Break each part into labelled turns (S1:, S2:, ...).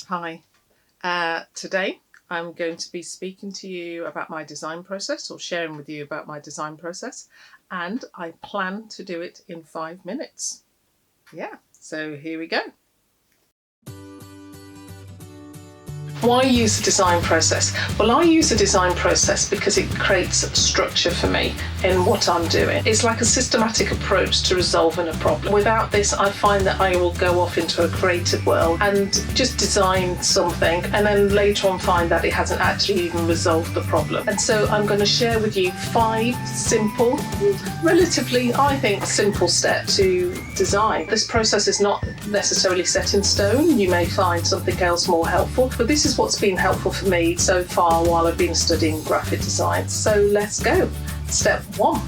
S1: Hi. Today I'm going to be speaking to you about my design process, or sharing with you about my design process, and I plan to do it in 5 minutes. So here we go. Why use the design process? Well, I use the design process because it creates structure for me in what I'm doing. It's like a systematic approach to resolving a problem. Without this, I find that I will go off into a creative world and just design something and then later on find that it hasn't actually even resolved the problem. And so I'm going to share with you 5 simple, relatively, I think, simple steps to design. This process is not necessarily set in stone. You may find something else more helpful, but this is what's been helpful for me so far while I've been studying graphic design. So let's go. Step 1.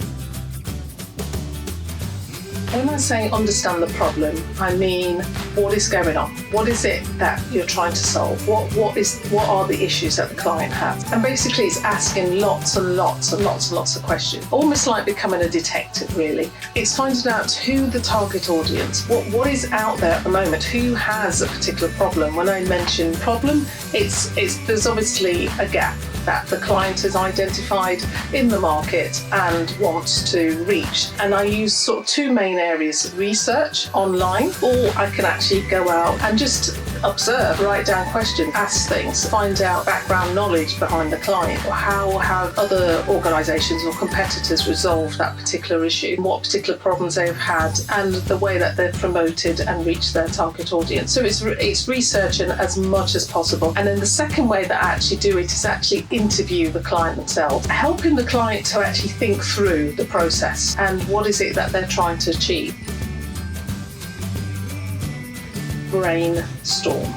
S1: When I say understand the problem, I mean what is going on? What is it that you're trying to solve? What are the issues that the client has? And basically it's asking lots of questions, almost like becoming a detective really. It's finding out who the target audience, what is out there at the moment, who has a particular problem. When I mention problem, there's obviously a gap that the client has identified in the market and wants to reach. And I use sort of 2 main areas: research online, or I can actually go out and just observe, write down questions, ask things, find out background knowledge behind the client, or how have other organisations or competitors resolved that particular issue, what particular problems they've had, and the way that they've promoted and reached their target audience. So it's researching as much as possible. And then the second way that I actually do it is actually interview the client themselves, helping the client to actually think through the process and what is it that they're trying to achieve. Brainstorm,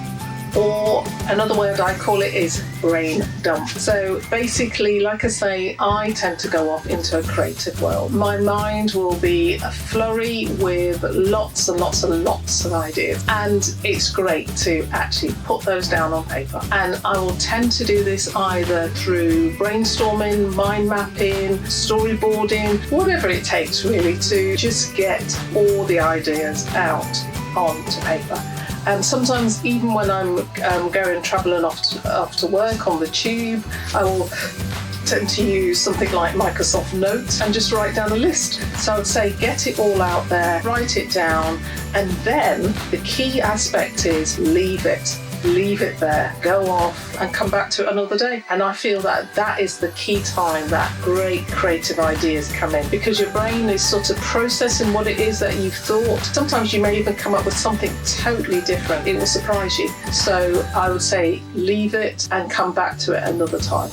S1: or another word I call it is brain dump. So basically, like I say, I tend to go off into a creative world. My mind will be a flurry with lots of ideas, and it's great to actually put those down on paper. And I will tend to do this either through brainstorming, mind mapping, storyboarding, whatever it takes really to just get all the ideas out onto paper. And sometimes even when I'm travelling off to work on the tube, I will tend to use something like Microsoft Notes and just write down a list. So I would say get it all out there, write it down, and then the key aspect is leave it there, go off and come back to it another day. And I feel that is the key time that great creative ideas come in, because your brain is sort of processing what it is that you've thought. Sometimes you may even come up with something totally different. It will surprise you. So I would say leave it and come back to it another time.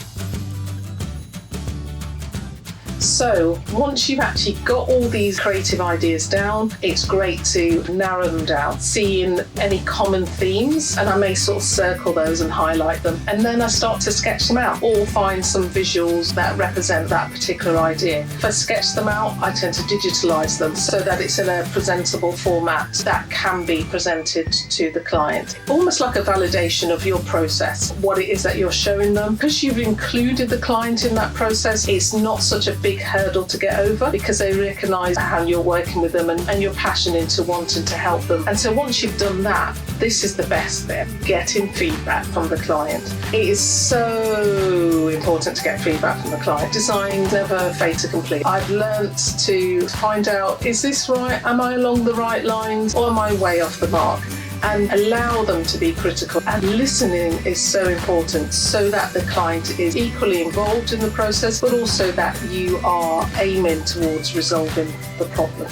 S1: So once you've actually got all these creative ideas down, it's great to narrow them down, seeing any common themes, and I may sort of circle those and highlight them. And then I start to sketch them out, or find some visuals that represent that particular idea. If I sketch them out, I tend to digitalize them so that it's in a presentable format that can be presented to the client. Almost like a validation of your process, what it is that you're showing them. Because you've included the client in that process, it's not such a big hurdle to get over, because they recognise how you're working with them and you're passionate into wanting to help them. And so once you've done that, this is the best bit: getting feedback from the client. It is so important to get feedback from the client. Design's never fait accompli. I've learnt to find out, is this right? Am I along the right lines, or am I way off the mark? And allow them to be critical. And listening is so important, so that the client is equally involved in the process, but also that you are aiming towards resolving the problem.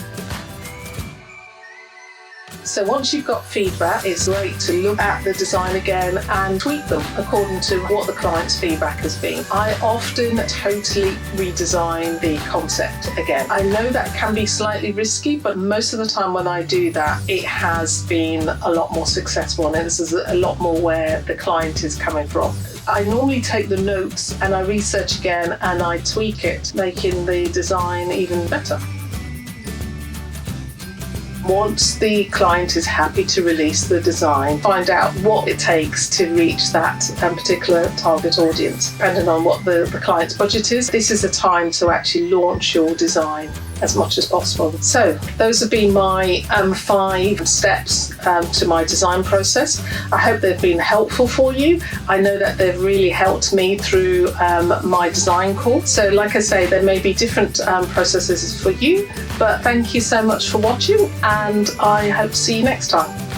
S1: So once you've got feedback, it's great to look at the design again and tweak them according to what the client's feedback has been. I often totally redesign the concept again. I know that can be slightly risky, but most of the time when I do that, it has been a lot more successful, and this is a lot more where the client is coming from. I normally take the notes and I research again and I tweak it, making the design even better. Once the client is happy to release the design, find out what it takes to reach that particular target audience. Depending on what the client's budget is, this is the time to actually launch your design as much as possible. So those have been my 5 steps to my design process. I hope they've been helpful for you. I know that they've really helped me through my design course. So like I say, there may be different processes for you, but thank you so much for watching, and I hope to see you next time.